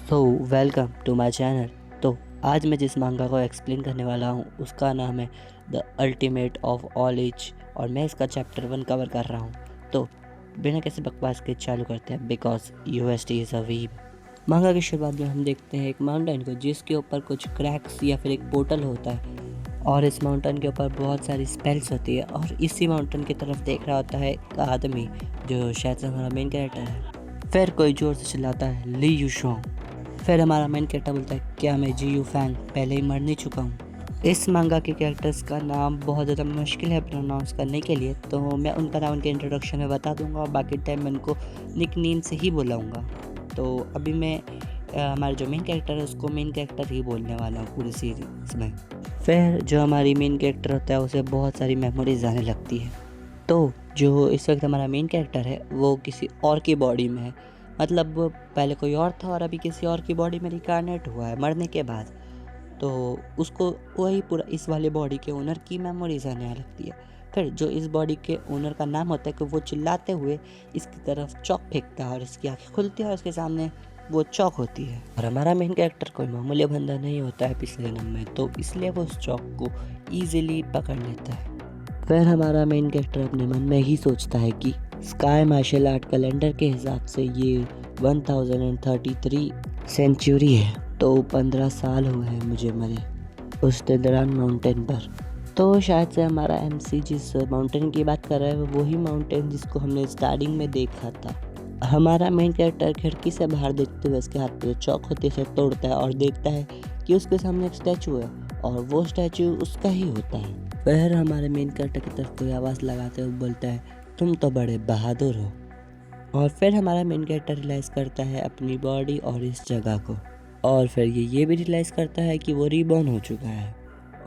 So welcome to my channel. तो आज मैं जिस मांगा को एक्सप्लेन करने वाला हूँ उसका नाम है the ultimate of all age और मैं इसका चैप्टर 1 कवर कर रहा हूँ। तो बिना किसी बकवास के चालू करते हैं because UST is a weeb. मांगा की शुरुआत में हम देखते हैं एक माउंटेन को जिसके ऊपर कुछ क्रैक्स या फिर एक पोर्टल होता है और इस माउंटेन के ऊपर बहुत सारी स्पेल्स होती है और इसी माउंटेन की तरफ देख रहा होता है एक आदमी जो शायद से हमारा मेन कैरेक्टर है। फिर कोई ज़ोर से चिल्लाता है ली यूशोंग। फिर हमारा मेन कैरेक्टर बोलता है क्या मैं जी यू फैंग पहले ही मर नहीं चुका हूँ। इस मांगा के कैरेक्टर्स का नाम बहुत ज़्यादा मुश्किल है प्रोनाउंस करने के लिए, तो मैं उनका नाम उनके इंट्रोडक्शन में बता दूंगा और बाकी टाइम मैं उनको निक नेम से ही बुलाऊंगा। तो अभी मैं हमारे जो मेन कैरेक्टर है उसको मेन कैरेक्टर ही बोलने वाला हूँ पूरी सीरीज में। फिर जो हमारी मेन कैरेक्टर होता है उसे बहुत सारी मेमोरीज आने लगती है। तो जो इस वक्त हमारा मेन कैरेक्टर है वो किसी और की बॉडी में है, मतलब वो पहले कोई और था और अभी किसी और की बॉडी में रिकार्नेट हुआ है मरने के बाद। तो उसको वही पूरा इस वाले बॉडी के ओनर की मेमोरीज आने लगती है। फिर जो इस बॉडी के ओनर का नाम होता है कि वो चिल्लाते हुए इसकी तरफ चौक फेंकता है और इसकी आंखें खुलती है और उसके सामने वो चौक होती है। और हमारा मेन कैरेक्टर कोई मामूली बंदा नहीं होता है पिछले जन्म में, तो इसलिए वो उस चौक को ईजिली पकड़ लेता है। फिर हमारा मेन कैरेक्टर अपने मन में ही सोचता है कि स्काई मार्शल आर्ट कैलेंडर के हिसाब से ये 1033 सेंचुरी है, तो 15 साल हुए हैं मुझे मरे उस दरान माउंटेन पर। तो शायद से हमारा एमसी जिस माउंटेन की बात कर रहा है वो वही माउंटेन जिसको हमने स्टार्टिंग में देखा था। हमारा मेन कैरेक्टर खिड़की से बाहर देखते हुए उसके हाथ पे चौक होती है तोड़ता है और देखता है कि उसके सामने एक स्टैचू है और वो स्टैचू उसका ही होता है। फिर हमारे मेन कैरेक्टर की तरफ कोई आवाज़ लगाते हुए बोलता है तुम तो बड़े बहादुर हो। और फिर हमारा मेन कैरेक्टर रियलाइज़ करता है अपनी बॉडी और इस जगह को, और फिर ये भी रियलाइज़ करता है कि वो रीबॉर्न हो चुका है।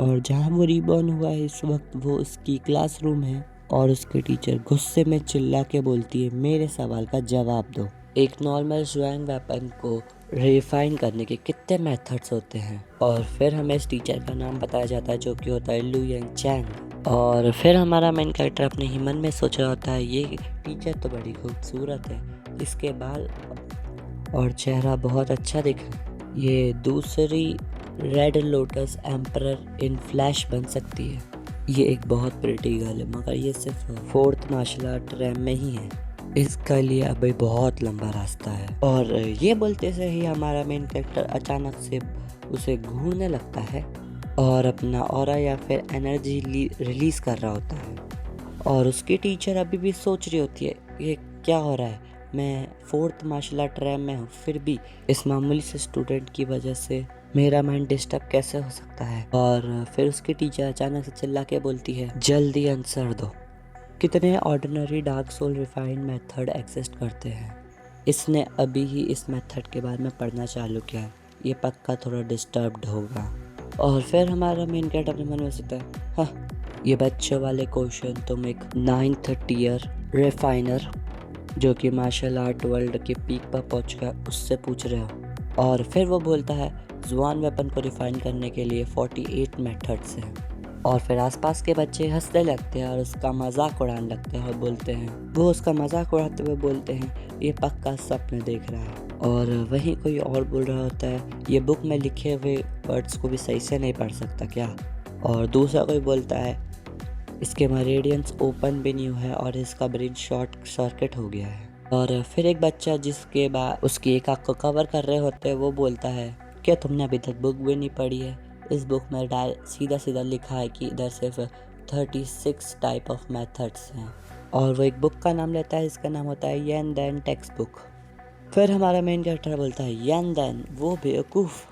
और जहाँ वो रीबॉर्न हुआ है इस वक्त वो उसकी क्लासरूम है और उसके टीचर गुस्से में चिल्ला के बोलती है मेरे सवाल का जवाब दो। एक नॉर्मल स्वैंग वेपन को रिफाइन करने के कितने मेथड्स होते हैं। और फिर हमें इस टीचर का नाम बताया जाता है जो कि होता है लू यंग चैंग। और फिर हमारा मेन कैरेक्टर अपने ही मन में सोच रहा होता है ये टीचर तो बड़ी खूबसूरत है, इसके बाल और चेहरा बहुत अच्छा दिख रहा है, ये दूसरी रेड लोटस एम्परर इन फ्लैश बन सकती है, ये एक बहुत प्रिटी गर्ल है मगर ये सिर्फ 4th मार्शल आर्ट रैम में ही है, इसका लिए अभी बहुत लंबा रास्ता है। और ये बोलते से ही हमारा मेन कैरेक्टर अचानक से उसे घूरने लगता है और अपना ऑरा या फिर एनर्जी रिलीज़ कर रहा होता है। और उसकी टीचर अभी भी सोच रही होती है ये क्या हो रहा है, मैं 4th मार्शल आर्ट रैम में हूँ फिर भी इस मामूली से स्टूडेंट की वजह से मेरा माइंड डिस्टर्ब कैसे हो सकता है। और फिर उसकी टीचर अचानक से चिल्ला के बोलती है जल्दी आंसर दो। कितने ordinary dark soul refined method exist करते हैं, इसने अभी ही इस मेथड के बारे में पढ़ना चालू किया है, ये पक्का थोड़ा डिस्टर्ब्ड होगा। और फिर हमारा मेन कैरेक्टर अपने मन में सोचता है हाँ ये बच्चों वाले क्वेश्चन तुम एक 9th ईयर रिफाइनर जो कि मार्शल आर्ट वर्ल्ड के पीक पर पहुंच गया उससे पूछ रहे हो। और फिर वो बोलता है जुआन वेपन को रिफाइन करने के लिए 48 मेथड्स हैं। और फिर आसपास के बच्चे हंसने लगते हैं और उसका मजाक उड़ाने लगते हैं और बोलते हैं वो उसका मजाक उड़ाते हुए बोलते हैं ये पक्का सपने देख रहा है। और वहीं कोई और बोल रहा होता है ये बुक में लिखे हुए वर्ड्स को भी सही से नहीं पढ़ सकता क्या। और दूसरा कोई बोलता है इसके मेरिडियंस ओपन भी नहीं हुआ है और इसका ब्रेन शॉर्ट सर्किट हो गया है। और फिर एक बच्चा जिसके बाद उसकी एक आँख को कवर कर रहे होते हैं वो बोलता है क्या तुमने अभी तक बुक भी नहीं पढ़ी है, इस बुक में सीधा सीधा लिखा है कि इधर सिर्फ 36 टाइप ऑफ मेथड्स हैं। और वो एक बुक का नाम लेता है, इसका नाम होता है येन देन टेक्स्ट बुक। फिर हमारा मेन कैरेक्टर बोलता है येन देन वो बेवकूफ़,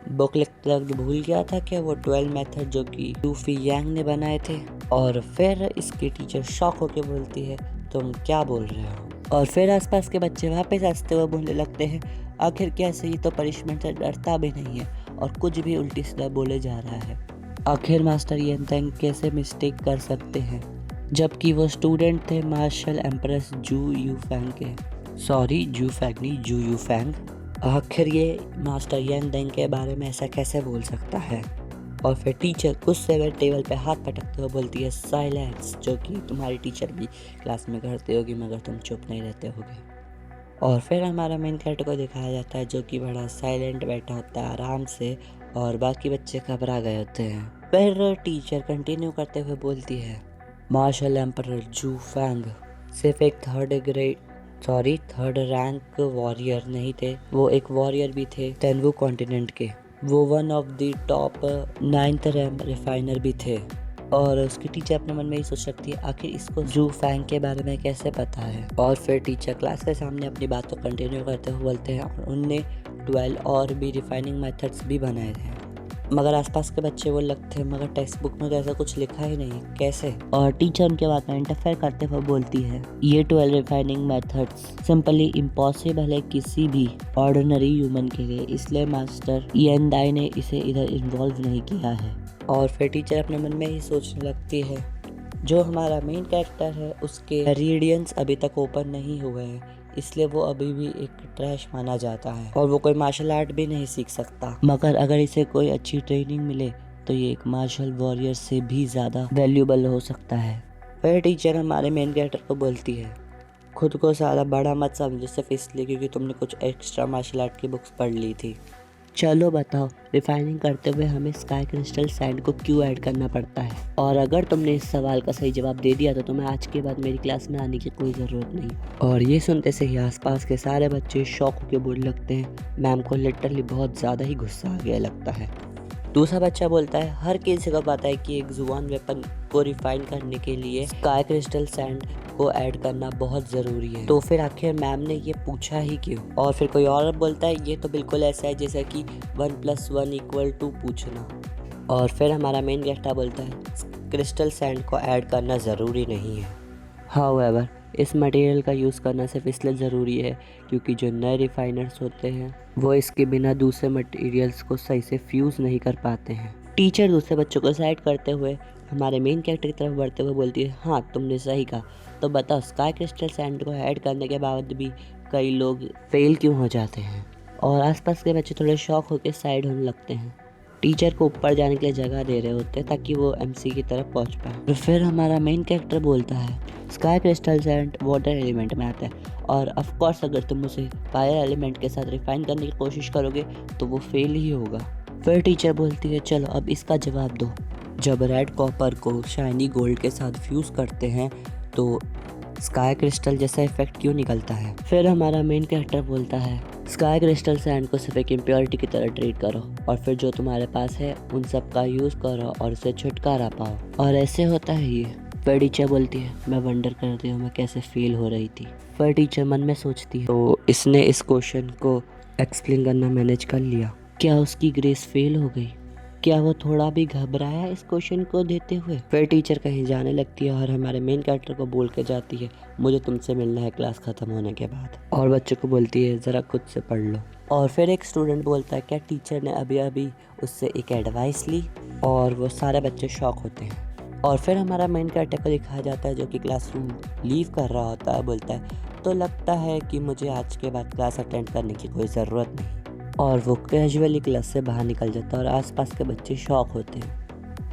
बुक लिखते वक्त भूल गया था कि वो 12 मेथड जो कि लूफी यांग ने बनाए थे। और फिर इसकी टीचर शॉक होकर बोलती है तुम क्या बोल रहे हो। और फिर आसपास के बच्चे वापस हंसते हुए बोलने लगते हैं आखिर कैसे, ये तो पनिशमेंट से डरता भी नहीं है और कुछ भी उल्टी सीधा बोले जा रहा है। आखिर मास्टर येन देन कैसे मिस्टेक कर सकते हैं जबकि वो स्टूडेंट थे मार्शल एम्प्रेस जू यू फैंग के, सॉरी जू फैंग नहीं जू यू फैंग। आखिर ये मास्टर येन देन के बारे में ऐसा कैसे बोल सकता है। और फिर टीचर गुस्से में टेबल पे हाथ पटकते हुए बोलती है साइलेंस, जो कि तुम्हारी टीचर भी क्लास में करते होगी मगर तुम चुप नहीं रहते होगे। और फिर हमारा मेन कैरेक्टर को दिखाया जाता है जो कि बड़ा साइलेंट बैठा होता है आराम से, और बाकी बच्चे घबरा गए होते हैं। फिर टीचर कंटिन्यू करते हुए बोलती है, मार्शल एम्परर जू फैंग सिर्फ एक थर्ड रैंक वॉरियर नहीं थे, वो एक वॉरियर भी थे तेनवू कॉन्टिनेंट के। वो one of the top 9th rank refiner भी थे। और उसकी टीचर अपने मन में ही सोच सकती है आखिर इसको जू फैंग के बारे में कैसे पता है। और फिर टीचर क्लास के सामने अपनी बात को कंटिन्यू करते हुए बोलते हैं और उनने 12 और भी रिफाइनिंग मेथड्स भी बनाए थे, मगर आसपास के बच्चे वो लगते हैं मगर टेक्स्ट बुक में ऐसा कुछ लिखा ही नहीं, कैसे। और टीचर उनके बात में इंटरफेयर करते हुए बोलती है, ये 12 रिफाइनिंग मेथड्स सिंपली इम्पॉसिबल है किसी भी ऑर्डिनरी ह्यूमन के लिए, इसलिए मास्टर येंदाई ने इसे इधर इन्वॉल्व नहीं किया है। और फिर टीचर अपने मन में ही सोचने लगती है, जो हमारा मेन कैरेक्टर है उसके रेडियंस अभी तक ओपन नहीं हुए हैं, इसलिए वो अभी भी एक ट्रैश माना जाता है और वो कोई मार्शल आर्ट भी नहीं सीख सकता, मगर अगर इसे कोई अच्छी ट्रेनिंग मिले तो ये एक मार्शल वॉरियर से भी ज़्यादा वैल्यूबल हो सकता है। फिर टीचर हमारे मेन कैरेक्टर को बोलती है, खुद को ज़्यादा बड़ा मत समझो सिर्फ इसलिए क्योंकि तुमने कुछ एक्स्ट्रा मार्शल आर्ट की बुक्स पढ़ ली थी। चलो बताओ, रिफाइनिंग करते हुए हमें स्काई क्रिस्टल सैंड को क्यों ऐड करना पड़ता है? और अगर तुमने इस सवाल का सही जवाब दे दिया तो तुम्हें आज के बाद मेरी क्लास में आने की कोई ज़रूरत नहीं। और ये सुनते से ही आसपास के सारे बच्चे शॉक होकर बोलने लगते हैं, मैम को लिटरली बहुत ज़्यादा ही गुस्सा आ गया लगता है। दूसरा बच्चा बोलता है, हर किसी को पता है कि एक जुबान वेपन को रिफाइन करने के लिए स्काई क्रिस्टल सैंड को ऐड करना बहुत ज़रूरी है, तो फिर आखिर मैम ने ये पूछा ही क्यों? और फिर कोई और बोलता है, ये तो बिल्कुल ऐसा है जैसे कि 1+1 = 2 पूछना। और फिर हमारा मेन कैरेक्टर बोलता है, क्रिस्टल सैंड को ऐड करना ज़रूरी नहीं है। हाउएवर, इस मटेरियल का यूज़ करना सिर्फ इसलिए ज़रूरी है क्योंकि जो नए रिफाइनर्स होते हैं वो इसके बिना दूसरे मटेरियल्स को सही से फ्यूज़ नहीं कर पाते हैं। टीचर दूसरे बच्चों को साइड करते हुए हमारे मेन कैरेक्टर की तरफ बढ़ते हुए बोलती है, हाँ तुमने सही कहा, तो बताओ स्काई क्रिस्टल सैंड को ऐड करने के बाद भी कई लोग फेल क्यों हो जाते हैं? और आसपास के बच्चे थोड़े शॉक होकर साइड होने लगते हैं। टीचर को ऊपर जाने के लिए जगह दे रहे होते हैं ताकि वो एमसी की तरफ पहुंच पाए। तो फिर हमारा मेन कैरेक्टर बोलता है, sky crystal sand water element में आता है और ऑफ कोर्स अगर तुम उसे फायर एलिमेंट के साथ रिफाइन करने की कोशिश करोगे तो वो फेल ही होगा। फिर टीचर बोलती है, चलो अब इसका जवाब दो, जब रेड कॉपर को शाइनी गोल्ड के साथ फ्यूज़ करते हैं तो स्काई क्रिस्टल जैसा इफेक्ट क्यों निकलता है? फिर हमारा मेन कैरेक्टर बोलता है, स्काई क्रिस्टल सैंड को सिर्फ एक इम्प्योरिटी की तरह ट्रीट करो और फिर जो तुम्हारे पास है उन सब का यूज़ करो और उसे छुटकारा पाओ। और ऐसे होता है ये। फिर टीचर बोलती है, मैं वंडर करती हूँ मैं कैसे फील हो रही थी। फिर टीचर मन में सोचती है, तो इसने इस क्वेश्चन को एक्सप्लेन करना मैनेज कर लिया। क्या उसकी ग्रेस फेल हो गई? क्या वो थोड़ा भी घबराया इस क्वेश्चन को देते हुए? फिर टीचर कहीं जाने लगती है और हमारे मेन कैरेक्टर को बोल के जाती है, मुझे तुमसे मिलना है क्लास ख़त्म होने के बाद। और बच्चों को बोलती है, ज़रा खुद से पढ़ लो। और फिर एक स्टूडेंट बोलता है, क्या टीचर ने अभी अभी उससे एक एडवाइस ली? और वो सारे बच्चे शॉक होते हैं। और फिर हमारा मेन कैरेक्टर को दिखाया जाता है जो कि क्लासरूम लीव कर रहा होता है। बोलता है, तो लगता है कि मुझे आज के बाद क्लास अटेंड करने की कोई ज़रूरत नहीं। और वो कैजुअली क्लास से बाहर निकल जाता है और आसपास के बच्चे शॉक होते हैं।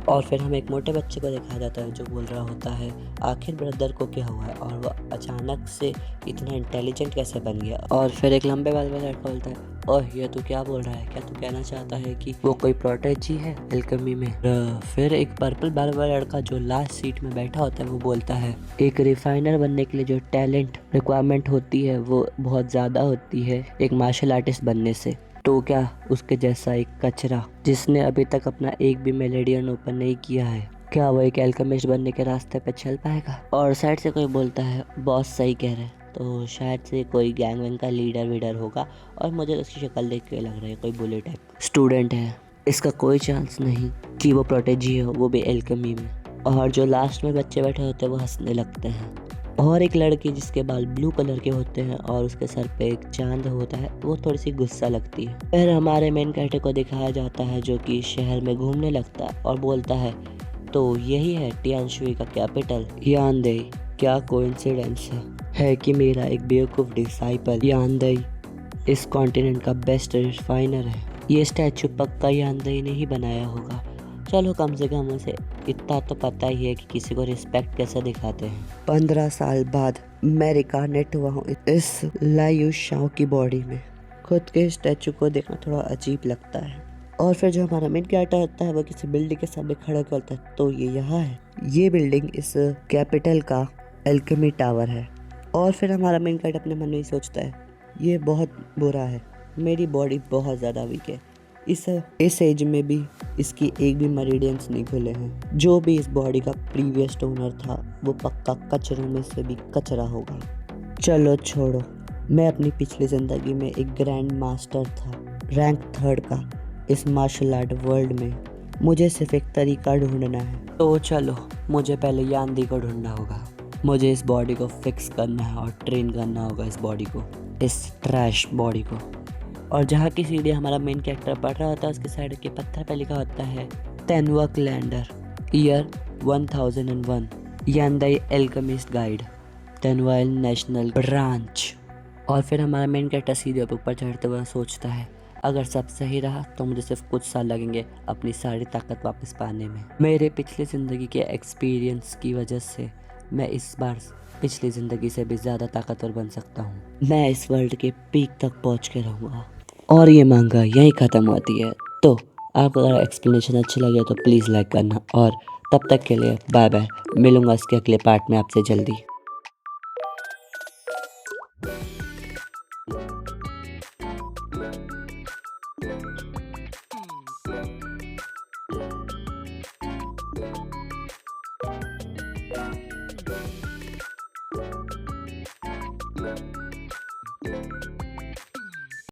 और फिर हमें एक मोटे बच्चे को दिखाया जाता है जो बोल रहा होता है, आखिर ब्रदर को क्या हुआ है और वो अचानक से इतना इंटेलिजेंट कैसे बन गया? और फिर एक लंबे बाल वाला लड़का बोलता है, ओह ये तू क्या बोल रहा है? क्या तू कहना चाहता है कि वो कोई प्रोटेजी है एल्केमी में? फिर एक पर्पल बाल वाला लड़का जो लास्ट सीट में बैठा होता है वो बोलता है, एक रिफाइनर बनने के लिए जो टैलेंट रिक्वायरमेंट होती है वो बहुत ज़्यादा होती है एक मार्शल आर्टिस्ट बनने से। तो क्या उसके जैसा एक कचरा जिसने अभी तक अपना एक भी मेलेडियन ओपन नहीं किया है, क्या वो एक एल्केमिस्ट बनने के रास्ते पे चल पाएगा? और साइड से कोई बोलता है, बॉस सही कह रहे हैं, तो शायद से कोई गैंग वैंग का लीडर वीडर होगा और मुझे उसकी शक्ल देख के लग रहा है कोई बुले टाइप स्टूडेंट है। इसका कोई चांस नहीं कि वो प्रोटेजी हो, वो भी एल्केमी में। और जो लास्ट में बच्चे बैठे होते हैं वो हंसने लगते हैं। और एक लड़की जिसके बाल ब्लू कलर के होते हैं और उसके सर पे एक चांद होता है वो थोड़ी सी गुस्सा लगती है। फिर हमारे मेन कैरेक्टर को दिखाया जाता है जो कि शहर में घूमने लगता है और बोलता है, तो यही है टियानशुई का कैपिटल यानदेई। क्या कोइंसिडेंस है कि मेरा एक बेवकूफ़ डिसाइपल यानदेई इस कॉन्टिनेंट का बेस्ट रिफाइनर है। ये स्टैचू पक्का यानदेई ने ही बनाया होगा। चलो कम से कम उसे इतना तो पता ही है कि किसी को रिस्पेक्ट कैसे दिखाते हैं। 15 साल बाद मैं रिकार्नेट हुआ हूँ इस लायू शाओ की बॉडी में। खुद के स्टैचू को देखना थोड़ा अजीब लगता है। और फिर जो हमारा मेन कैरेक्टर होता है वो किसी बिल्डिंग के सामने खड़ा होकर होता है, तो ये यहाँ है। ये बिल्डिंग इस कैपिटल का एल्केमी टावर है। और फिर हमारा मेन कैरेक्टर अपने मन में ही सोचता है, ये बहुत बुरा है, मेरी बॉडी बहुत ज़्यादा वीक है, इस एज में भी इसकी एक भी मरीडियंस नहीं खुले हैं। जो भी इस बॉडी का प्रीवियस ओनर था वो पक्का कचरों में से भी कचरा होगा। चलो छोड़ो, मैं अपनी पिछली ज़िंदगी में एक ग्रैंड मास्टर था, रैंक 3 का इस मार्शल आर्ट वर्ल्ड में। मुझे सिर्फ एक तरीका ढूंढना है। तो चलो, मुझे पहले यांदी को ढूंढना होगा। मुझे इस बॉडी को फिक्स करना है और ट्रेन करना होगा इस बॉडी को, इस ट्रैश बॉडी को। और जहाँ की सीढ़ी हमारा मेन कैरेक्टर पढ़ रहा होता है उसके साइड के पत्थर पे लिखा होता है तेनुआ कैलेंडर, ईयर 1001, यांदाई एल्केमिस्ट गाइड, तेनुआ नेशनल ब्रांच। और फिर हमारा मेन कैरेक्टर सीढ़ियों पर ऊपर चढ़ते हुए सोचता है, अगर सब सही रहा तो मुझे सिर्फ कुछ साल लगेंगे अपनी सारी ताकत वापस पाने में। मेरे पिछली ज़िंदगी के एक्सपीरियंस की वजह से मैं इस बार पिछली ज़िंदगी से भी ज़्यादा ताकतवर बन सकता हूँ। मैं इस वर्ल्ड के पीक तक पहुँच के रहूँगा। और ये मांगा यहीं ख़त्म होती है। तो आपको अगर एक्सप्लेनेशन अच्छी लगे तो प्लीज़ लाइक करना, और तब तक के लिए बाय बाय। मिलूँगा इसके अगले पार्ट में आपसे जल्दी।